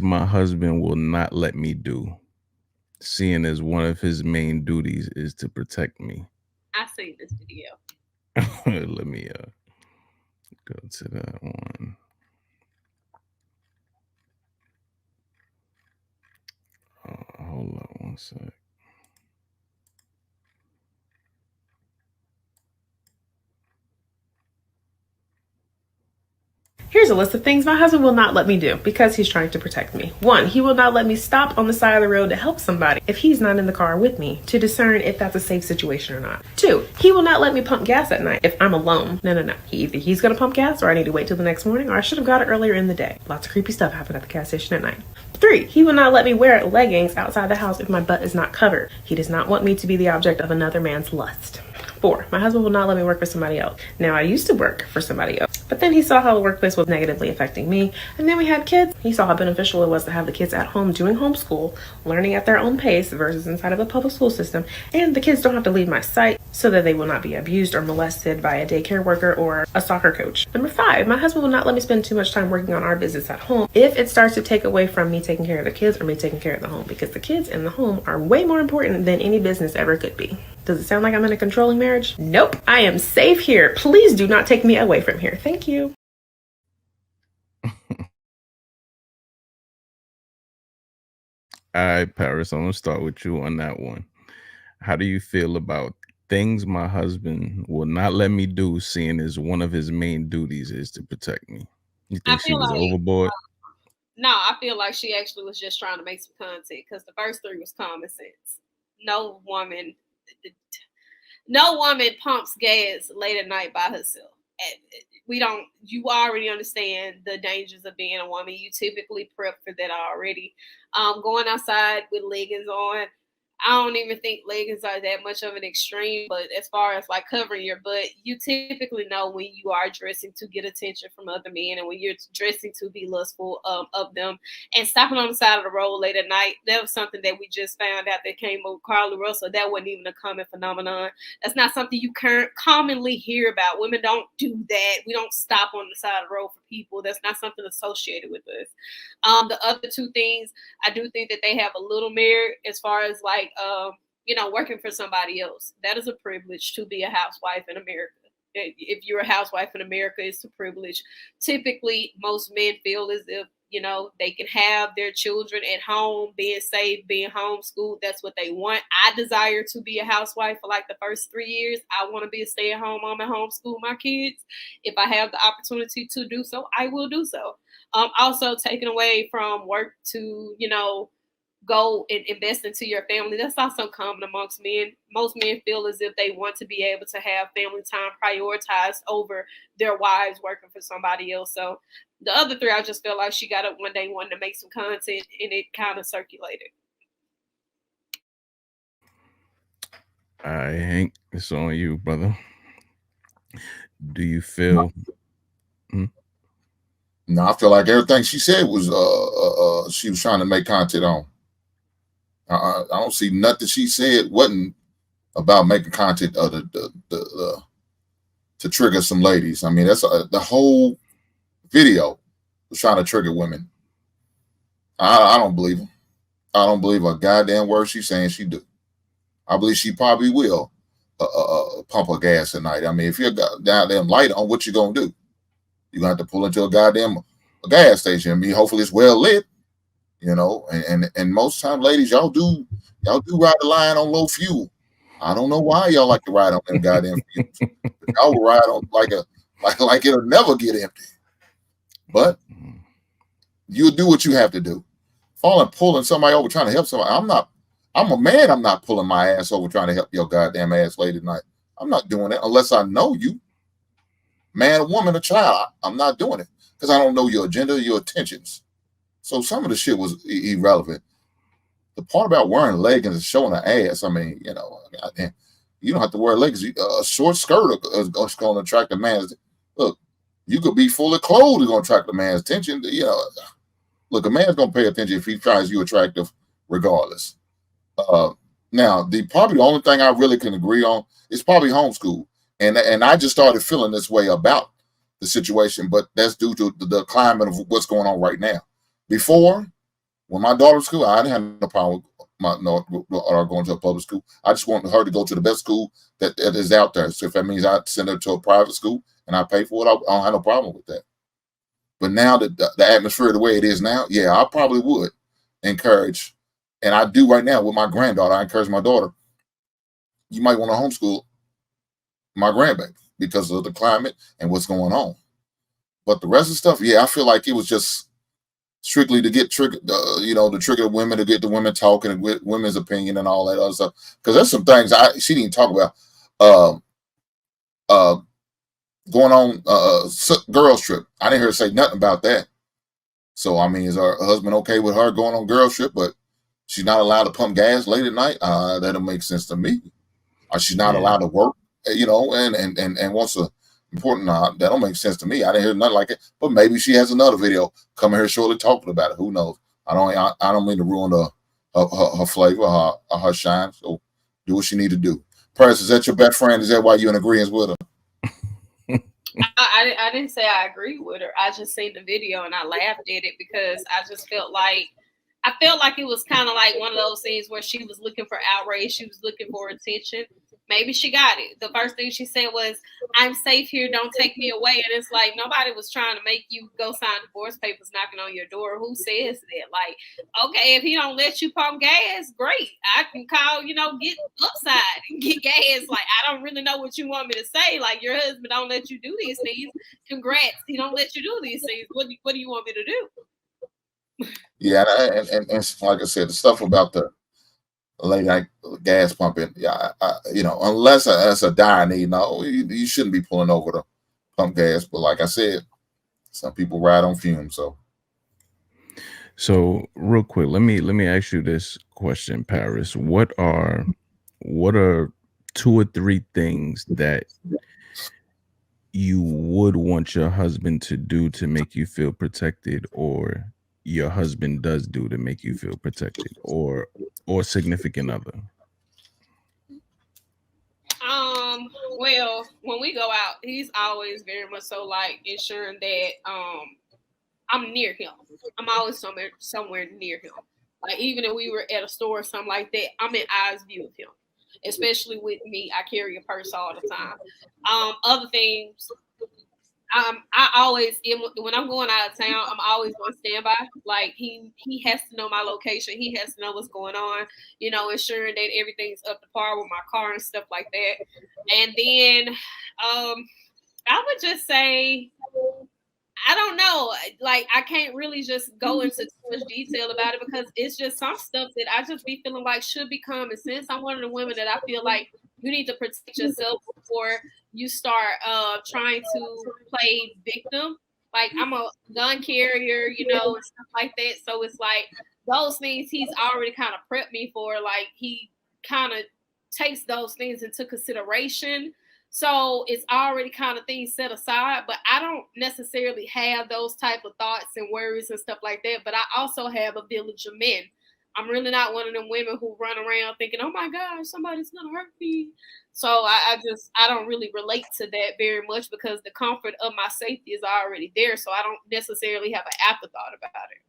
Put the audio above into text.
things my husband will not let me do, seeing as one of his main duties is to protect me. I seen this video. Let me go to that one. Hold up one sec. Here's a list of things my husband will not let me do because he's trying to protect me. 1, he will not let me stop on the side of the road to help somebody if he's not in the car with me to discern if that's a safe situation or not. 2, he will not let me pump gas at night if I'm alone. No. Either he's going to pump gas or I need to wait till the next morning or I should have got it earlier in the day. Lots of creepy stuff happened at the gas station at night. 3, he will not let me wear leggings outside the house if my butt is not covered. He does not want me to be the object of another man's lust. 4, my husband will not let me work for somebody else. Now, I used to work for somebody else, but then he saw how the workplace was negatively affecting me, and then we had kids. He saw how beneficial it was to have the kids at home doing homeschool, learning at their own pace versus inside of a public school system, and the kids don't have to leave my sight so that they will not be abused or molested by a daycare worker or a soccer coach. 5, my husband will not let me spend too much time working on our business at home if it starts to take away from me taking care of the kids or me taking care of the home, because the kids and the home are way more important than any business ever could be. Does it sound like I'm in a controlling marriage? Nope. I am safe here. Please do not take me away from here. Thank you. All right, Paris, I'm going to start with you on that one. How do you feel about things my husband will not let me do, seeing as one of his main duties is to protect me? You I think she feel was like overboard? no, I feel like she actually was just trying to make some content because the first 3 was common sense. No woman, no woman pumps gas late at night by herself. We don't. You already understand the dangers of being a woman. You typically prep for that already. Going outside with leggings on, I don't even think leggings are that much of an extreme, but as far as like covering your butt, you typically know when you are dressing to get attention from other men and when you're dressing to be lustful of them. And stopping on the side of the road late at night, that was something that we just found out that came with Carly Russell. That wasn't even a common phenomenon. That's not something you commonly hear about. Women don't do that. We don't stop on the side of the road for people. That's not something associated with us. The other 2 things, I do think that they have a little merit as far as like, working for somebody else. That is a privilege to be a housewife in America. If you're a housewife in America, it's a privilege. Typically, most men feel as if, they can have their children at home, being safe, being homeschooled. That's what they want. I desire to be a housewife for like the first 3 years. I want to be a stay-at-home mom and homeschool my kids. If I have the opportunity to do so, I will do so. Also, taking away from work to, go and invest into your family. That's also common amongst men. Most men feel as if they want to be able to have family time prioritized over their wives working for somebody else. So the other 3, I just feel like she got up one day wanting to make some content and it kind of circulated. All right, Hank, it's on you, brother. Do you feel... No, I feel like everything she said was she was trying to make content on. I don't see nothing she said wasn't about making content to trigger some ladies. I mean, that's the whole video was trying to trigger women. I don't believe her. I don't believe a goddamn word she's saying she do. I believe she probably will pump her gas at night. I mean, if you're goddamn light on, what you gonna do? You're gonna have to pull into a gas station. I mean, hopefully it's well lit, and most times, ladies, y'all do ride the line on low fuel. I don't know why y'all like to ride on them goddamn fuels. Y'all will ride on like it'll never get empty. But you'll do what you have to do. Pulling somebody over trying to help somebody. I'm a man. I'm not pulling my ass over trying to help your goddamn ass late at night. I'm not doing that unless I know you. Man, a woman, a child. I'm not doing it because I don't know your agenda, your intentions. So some of the shit was irrelevant. The part about wearing leggings and showing an ass, I mean, you don't have to wear leggings. A short skirt is going to attract a man's. Look, you could be fully clothed, it's going to attract a man's attention. Look, a man's going to pay attention if he finds you attractive, regardless. Now, probably the only thing I really can agree on is probably homeschool. And I just started feeling this way about the situation, but that's due to the climate of what's going on right now. Before, When my daughter was school, I didn't have no problem with my daughter going to a public school. I just wanted her to go to the best school that is out there. So if that means I send her to a private school and I pay for it, I don't have no problem with that. But now that the atmosphere the way it is now, yeah, I probably would encourage, and I do right now with my granddaughter. I encourage my daughter, you might want to homeschool my grandbaby because of the climate and what's going on. But the rest of the stuff, yeah, I feel like it was just strictly to get triggered, to trigger women, to get the women talking and with women's opinion and all that other stuff. Because there's some things she didn't talk about. Uh, Going on girls trip. I didn't hear her say nothing about that. So I mean, is her husband okay with her going on girls trip, but she's not allowed to pump gas late at night? That don't make sense to me. Or she's not allowed to work, and what's the important? That don't make sense to me. I didn't hear nothing like it. But maybe she has another video coming here shortly talking about it. Who knows? I don't mean to ruin her flavor, her shine. So do what she need to do. Paris, is that your best friend? Is that why you're in agreement with her? I didn't say I agree with her. I just seen the video and I laughed at it because I just felt like it was kind of like one of those things where she was looking for outrage. She was looking for attention. Maybe she got it. The first thing she said was, "I'm safe here. Don't take me away." And it's like nobody was trying to make you go sign divorce papers knocking on your door. Who says that? Like, okay, if he don't let you pump gas, great. I can call, get upside and get gas. Like, I don't really know what you want me to say. Like, your husband don't let you do these things. Congrats. He don't let you do these things. What do you want me to do? Yeah, and like I said, the stuff about the late night gas pumping, yeah, unless that's a dire need, no, you shouldn't be pulling over to pump gas. But like I said, some people ride on fumes. So real quick, let me ask you this question, Paris. What are 2 or 3 things that you would want your husband to do to make you feel protected, or your husband does do to make you feel protected, or significant other? Well, when we go out, he's always very much so like ensuring that I'm near him. I'm always somewhere near him. Like even if we were at a store or something like that, I'm in eyes view of him. Especially with me, I carry a purse all the time. Other things, I always when I'm going out of town, I'm always on standby. Like he has to know my location. He has to know what's going on. Ensuring that everything's up to par with my car and stuff like that. And then, I would just say, I don't know. Like I can't really just go into too much detail about it because it's just some stuff that I just be feeling like should be common sense. I'm one of the women that I feel like you need to protect yourself before you start trying to play victim. Like I'm a gun carrier, and stuff like that. So it's like those things he's already kind of prepped me for. Like he kind of takes those things into consideration, so it's already kind of things set aside, but I don't necessarily have those type of thoughts and worries and stuff like that. But I also have a village of men. I'm really not one of them women who run around thinking, "Oh my gosh, somebody's gonna hurt me." So I don't really relate to that very much because the comfort of my safety is already there. So I don't necessarily have an afterthought about it.